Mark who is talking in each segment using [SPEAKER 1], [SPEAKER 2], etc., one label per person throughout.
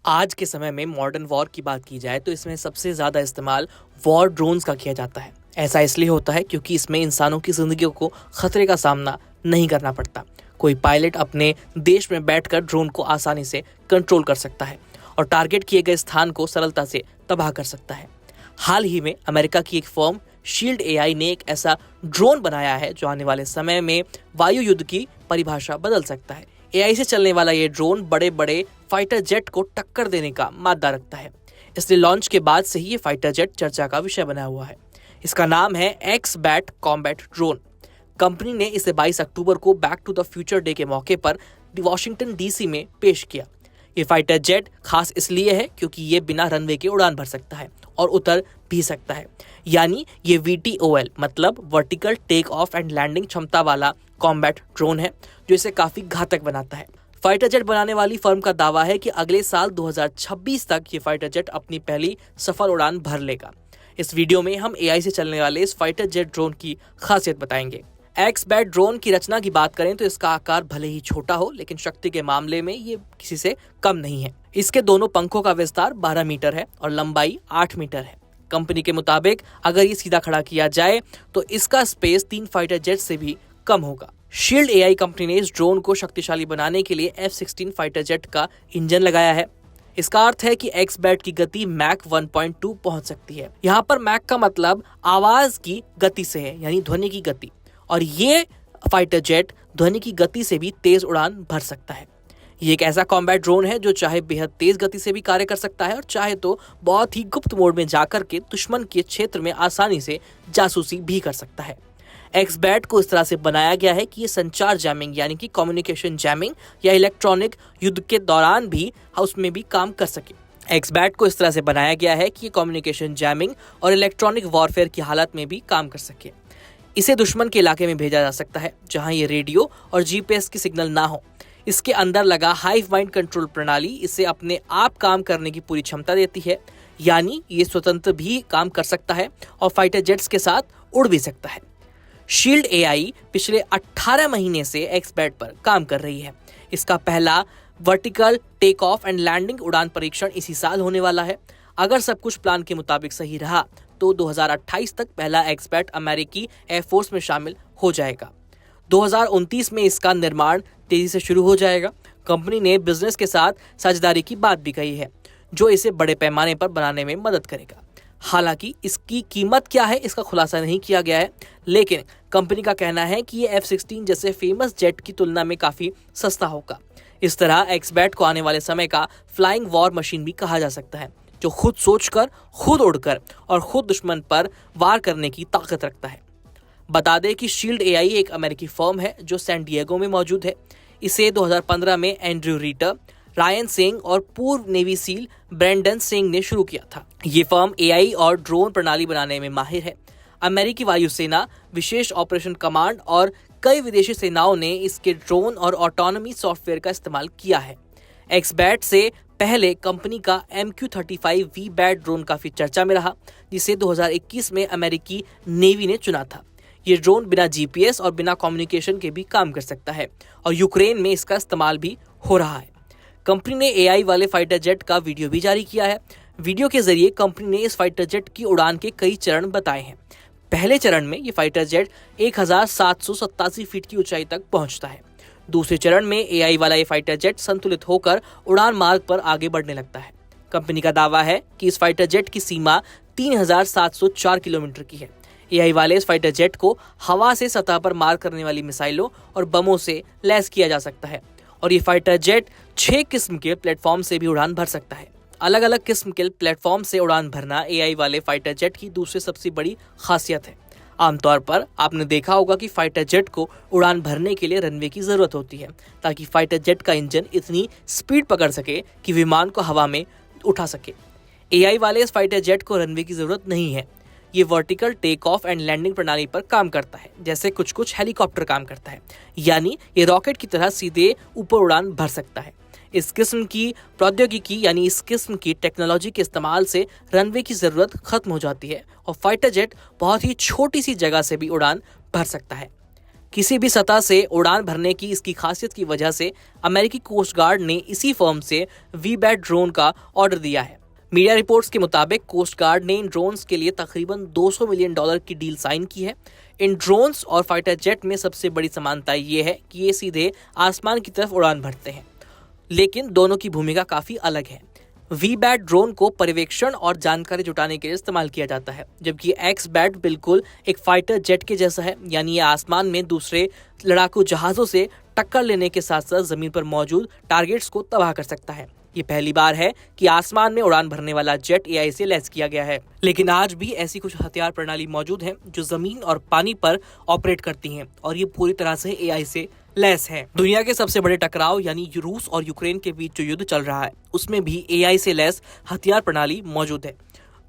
[SPEAKER 1] आज के समय में मॉडर्न वॉर की बात की जाए तो इसमें सबसे ज़्यादा इस्तेमाल वॉर ड्रोन्स का किया जाता है। ऐसा इसलिए होता है क्योंकि इसमें इंसानों की ज़िंदगियों को खतरे का सामना नहीं करना पड़ता। कोई पायलट अपने देश में बैठकर ड्रोन को आसानी से कंट्रोल कर सकता है और टारगेट किए गए स्थान को सरलता से तबाह कर सकता है। हाल ही में अमेरिका की एक फर्म शील्ड एआई ने एक ऐसा ड्रोन बनाया है जो आने वाले समय में वायु युद्ध की परिभाषा बदल सकता है। एआई से चलने वाला ये ड्रोन बड़े बड़े फाइटर जेट को टक्कर देने का मादा रखता है, इसलिए लॉन्च के बाद से ही ये फाइटर जेट चर्चा का विषय बना हुआ है। इसका नाम है एक्सबैट कॉम्बैट ड्रोन। कंपनी ने इसे 22 अक्टूबर को back to the future day के मौके पर वॉशिंगटन डीसी में पेश किया। ये फाइटर जेट खास इसलिए है क्योंकि ये बिना रनवे के उड़ान भर सकता है और उतर भी सकता है, यानी ये VTOL मतलब vertical take off and landing क्षमता वाला कॉम्बैट ड्रोन है, जो इसे काफी घातक बनाता है। फाइटर जेट बनाने वाली फर्म का दावा है कि अगले साल 2026 तक ये फाइटर जेट अपनी पहली सफल उड़ान भर लेगा। इस वीडियो में हम एआई से चलने वाले इस फाइटर जेट ड्रोन की खासियत बताएंगे। एक्सबैट ड्रोन की रचना की बात करें तो इसका आकार भले ही छोटा हो, लेकिन शक्ति के मामले में ये किसी से कम नहीं है। इसके दोनों पंखों का विस्तार 12 मीटर है और लंबाई 8 मीटर है। कंपनी के मुताबिक अगर ये सीधा खड़ा किया जाए तो इसका स्पेस 3 फाइटर जेट से भी कम होगा। शील्ड एआई कंपनी ने इस ड्रोन को शक्तिशाली बनाने के लिए F-16 फाइटर जेट का इंजन लगाया है। इसका अर्थ है कि एक्सबैट की गति मैक 1.2 पहुंच सकती है। यहाँ पर मैक का मतलब आवाज की गति से है, यानी ध्वनि की गति, और ये फाइटर जेट ध्वनि की गति से भी तेज उड़ान भर सकता है। ये एक ऐसा कॉम्बैट ड्रोन है जो चाहे बेहद तेज गति से भी कार्य कर सकता है और चाहे तो बहुत ही गुप्त मोड में जाकर के दुश्मन के क्षेत्र में आसानी से जासूसी भी कर सकता है। एक्सबैट को इस तरह से बनाया गया है कि ये संचार जैमिंग यानी कि कम्युनिकेशन जैमिंग या इलेक्ट्रॉनिक युद्ध के दौरान भी उसमें भी काम कर सके। एक्सबैट को इस तरह से बनाया गया है कि ये कम्युनिकेशन जैमिंग और इलेक्ट्रॉनिक वॉरफेयर की हालत में भी काम कर सके। इसे दुश्मन के इलाके में भेजा जा सकता है जहां ये रेडियो और जीपीएस की सिग्नल ना हो। इसके अंदर लगा हाइव माइंड कंट्रोल प्रणाली इसे अपने आप काम करने की पूरी क्षमता देती है, यानी ये स्वतंत्र भी काम कर सकता है और फाइटर जेट्स के साथ उड़ भी सकता है। शील्ड एआई पिछले 18 महीने से एक्सबैट पर काम कर रही है। इसका पहला vertical take off and landing उड़ान परीक्षण इसी साल होने वाला है। अगर सब कुछ प्लान के मुताबिक सही रहा तो 2028 तक पहला एक्सबैट अमेरिकी एयरफोर्स में शामिल हो जाएगा। 2029 में इसका निर्माण तेजी से शुरू हो जाएगा। कंपनी ने बिजनेस के साथ साझेदारी की बात भी कही है, जो इसे बड़े पैमाने पर बनाने में मदद करेगा। हालांकि इसकी कीमत क्या है इसका खुलासा नहीं किया गया है, लेकिन कंपनी का कहना है कि ये F-16 जैसे फेमस जेट की तुलना में काफी सस्ता होगा। इस तरह एक्सबैट को आने वाले समय का फ्लाइंग वॉर मशीन भी कहा जा सकता है, जो खुद सोचकर, खुद उड़कर और खुद दुश्मन पर वार करने की ताकत रखता है। बता दें कि शील्ड एआई एक अमेरिकी फर्म है जो सैन डिएगो में मौजूद है। इसे 2015 में एंड्रयू रीटर, रायन सिंह और पूर्व नेवी सील ब्रेंडन सिंह ने शुरू किया था। ये फर्म एआई और ड्रोन प्रणाली बनाने में माहिर है। अमेरिकी वायुसेना, विशेष ऑपरेशन कमांड और कई विदेशी सेनाओं ने इसके ड्रोन और ऑटोनॉमी सॉफ्टवेयर का इस्तेमाल किया है। एक्सबैट से पहले कंपनी का MQ-35 V-BAT ड्रोन काफी चर्चा में रहा, जिसे 2021 में अमेरिकी नेवी ने चुना था। ये ड्रोन बिना जीपीएस और बिना कम्युनिकेशन के भी काम कर सकता है और यूक्रेन में इसका इस्तेमाल भी हो रहा है। कंपनी ने एआई वाले फाइटर जेट का वीडियो भी जारी किया है। वीडियो के जरिए कंपनी ने इस फाइटर जेट की उड़ान के कई चरण बताए हैं। पहले चरण में ये फाइटर जेट 1787 फीट की ऊंचाई तक पहुंचता है। दूसरे चरण में एआई वाला ये फाइटर जेट संतुलित होकर उड़ान मार्ग पर आगे बढ़ने लगता है। कंपनी का दावा है कि इस फाइटर जेट की सीमा 3704 किलोमीटर की है। एआई वाले इस फाइटर जेट को हवा से सतह पर मार करने वाली मिसाइलों और बमों से लैस किया जा सकता है और ये फाइटर जेट 6 किस्म के प्लेटफॉर्म से भी उड़ान भर सकता है। अलग अलग किस्म के प्लेटफॉर्म से उड़ान भरना एआई वाले फाइटर जेट की दूसरी सबसे बड़ी खासियत है। आमतौर पर आपने देखा होगा कि फाइटर जेट को उड़ान भरने के लिए रनवे की जरूरत होती है, ताकि फाइटर जेट का इंजन इतनी स्पीड पकड़ सके कि विमान को हवा में उठा सके। एआई वाले इस फाइटर जेट को रनवे की जरूरत नहीं है। ये vertical take off and landing प्रणाली पर काम करता है, जैसे कुछ हेलीकॉप्टर काम करता है, यानी ये रॉकेट की तरह सीधे ऊपर उड़ान भर सकता है। इस किस्म की प्रौद्योगिकी यानी इस किस्म की टेक्नोलॉजी के इस्तेमाल से रनवे की जरूरत खत्म हो जाती है और फाइटर जेट बहुत ही छोटी सी जगह से भी उड़ान भर सकता है। किसी भी सतह से उड़ान भरने की इसकी खासियत की वजह से अमेरिकी कोस्ट गार्ड ने इसी फर्म से वी-बैट ड्रोन का ऑर्डर दिया है। मीडिया रिपोर्ट्स के मुताबिक कोस्ट गार्ड ने इन ड्रोन्स के लिए तकरीबन $200 मिलियन की डील साइन की है। इन ड्रोन्स और फाइटर जेट में सबसे बड़ी समानता ये है कि ये सीधे आसमान की तरफ उड़ान भरते हैं, लेकिन दोनों की भूमिका काफी अलग है। वी-बैट ड्रोन को पर्यवेक्षण और जानकारी जुटाने के लिए इस्तेमाल किया जाता है, जबकि एक्स-बैट बिल्कुल एक फाइटर जेट के जैसा है, यानी ये आसमान में दूसरे लड़ाकू जहाजों से टक्कर लेने के साथ साथ जमीन पर मौजूद टारगेट्स को तबाह कर सकता है। ये पहली बार है कि आसमान में उड़ान भरने वाला जेट एआई से लैस किया गया है, लेकिन आज भी ऐसी कुछ हथियार प्रणाली मौजूद हैं जो जमीन और पानी पर ऑपरेट करती हैं और ये पूरी तरह से एआई से लैस है। दुनिया के सबसे बड़े टकराव यानी रूस और यूक्रेन के बीच जो युद्ध चल रहा है, उसमें भी एआई से लैस हथियार प्रणाली मौजूद है,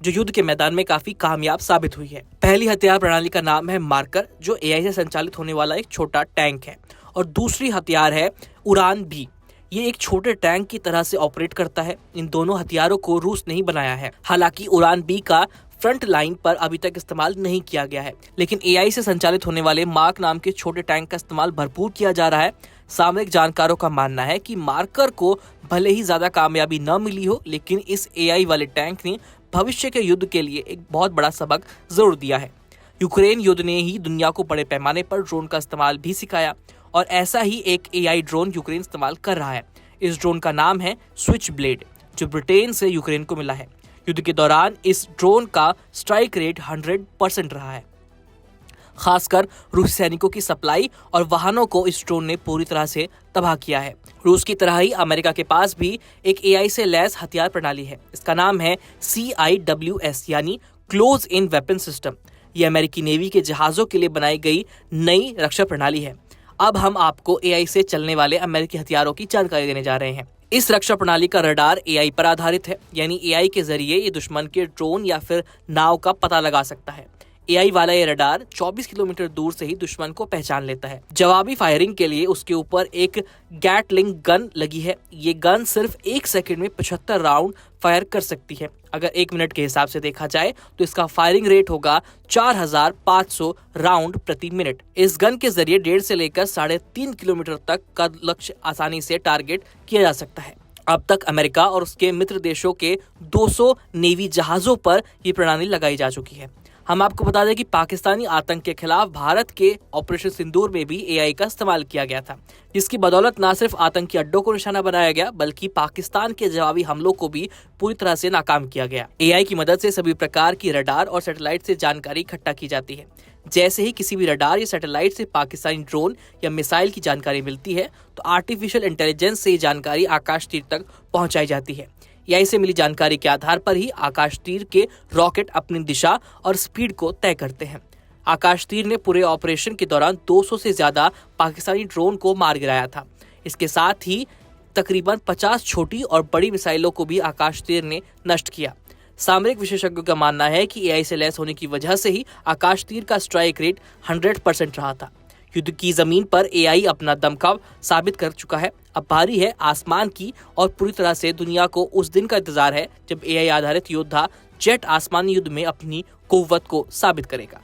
[SPEAKER 1] जो युद्ध के मैदान में काफी कामयाब साबित हुई है। पहली हथियार प्रणाली का नाम है मार्कर, जो एआई से संचालित होने वाला एक छोटा टैंक है, और दूसरी हथियार है उड़ान बी। ये एक छोटे टैंक की तरह से ऑपरेट करता है। इन दोनों हथियारों को रूस ने ही बनाया है। हालांकि उड़ान बी का फ्रंट लाइन पर अभी तक इस्तेमाल नहीं किया गया है, लेकिन एआई से संचालित होने वाले मार्क नाम के छोटे टैंक का इस्तेमाल भरपूर किया जा रहा है। सामरिक जानकारों का मानना है कि मार्कर को भले ही ज्यादा कामयाबी न मिली हो, लेकिन इस एआई वाले टैंक ने भविष्य के युद्ध के लिए एक बहुत बड़ा सबक जरूर दिया है। यूक्रेन युद्ध ने ही दुनिया को बड़े पैमाने पर ड्रोन का इस्तेमाल भी सिखाया, और ऐसा ही एक एआई ड्रोन यूक्रेन इस्तेमाल कर रहा है। इस ड्रोन का नाम है स्विच ब्लेड, जो ब्रिटेन से यूक्रेन को मिला है। युद्ध के दौरान इस ड्रोन का स्ट्राइक रेट 100% रहा है। खासकर रूसी सैनिकों की सप्लाई और वाहनों को इस ड्रोन ने पूरी तरह से तबाह किया है। रूस की तरह ही अमेरिका के पास भी एक एआई से लैस हथियार प्रणाली है। इसका नाम है CIWS यानी क्लोज इन वेपन सिस्टम। ये अमेरिकी नेवी के जहाजों के लिए बनाई गई नई रक्षा प्रणाली है। अब हम आपको एआई से चलने वाले अमेरिकी हथियारों की जानकारी देने जा रहे हैं। इस रक्षा प्रणाली का रडार एआई पर आधारित है, यानी एआई के जरिए ये दुश्मन के ड्रोन या फिर नाव का पता लगा सकता है। एआई वाला ये रडार 24 किलोमीटर दूर से ही दुश्मन को पहचान लेता है। जवाबी फायरिंग के लिए उसके ऊपर एक गैटलिंग गन लगी है। ये गन सिर्फ 1 सेकंड में 75 राउंड फायर कर सकती है। अगर 1 मिनट के हिसाब से देखा जाए तो इसका फायरिंग रेट होगा 4500 राउंड प्रति मिनट। इस गन के जरिए 1.5 से लेकर 3.5 किलोमीटर तक का लक्ष्य आसानी से टारगेट किया जा सकता है। अब तक अमेरिका और उसके मित्र देशों के 200 नेवी जहाजों पर ये प्रणाली लगाई जा चुकी है। हम आपको बता दें कि पाकिस्तानी आतंक के खिलाफ भारत के ऑपरेशन सिंदूर में भी एआई का इस्तेमाल किया गया था, जिसकी बदौलत न सिर्फ आतंकी अड्डों को निशाना बनाया गया, बल्कि पाकिस्तान के जवाबी हमलों को भी पूरी तरह से नाकाम किया गया। एआई की मदद से सभी प्रकार की रडार और सैटेलाइट से जानकारी इकट्ठा की जाती है। जैसे ही किसी भी रडार या सैटेलाइट से पाकिस्तानी ड्रोन या मिसाइल की जानकारी मिलती है, तो आर्टिफिशियल इंटेलिजेंस से ये जानकारी आकाश तीर तक पहुंचाई जाती है। एआई से मिली जानकारी के आधार पर ही आकाश तीर के रॉकेट अपनी दिशा और स्पीड को तय करते हैं। आकाश तीर ने पूरे ऑपरेशन के दौरान 200 से ज्यादा पाकिस्तानी ड्रोन को मार गिराया था। इसके साथ ही तकरीबन 50 छोटी और बड़ी मिसाइलों को भी आकाश तीर ने नष्ट किया। सामरिक विशेषज्ञों का मानना है कि एआई से लैस होने की वजह से ही आकाश तीर का स्ट्राइक रेट 100% रहा था। युद्ध की जमीन पर एआई अपना दमखम साबित कर चुका है। अब बारी है आसमान की, और पूरी तरह से दुनिया को उस दिन का इंतजार है जब एआई आधारित योद्धा जेट आसमानी युद्ध में अपनी कुव्वत को साबित करेगा।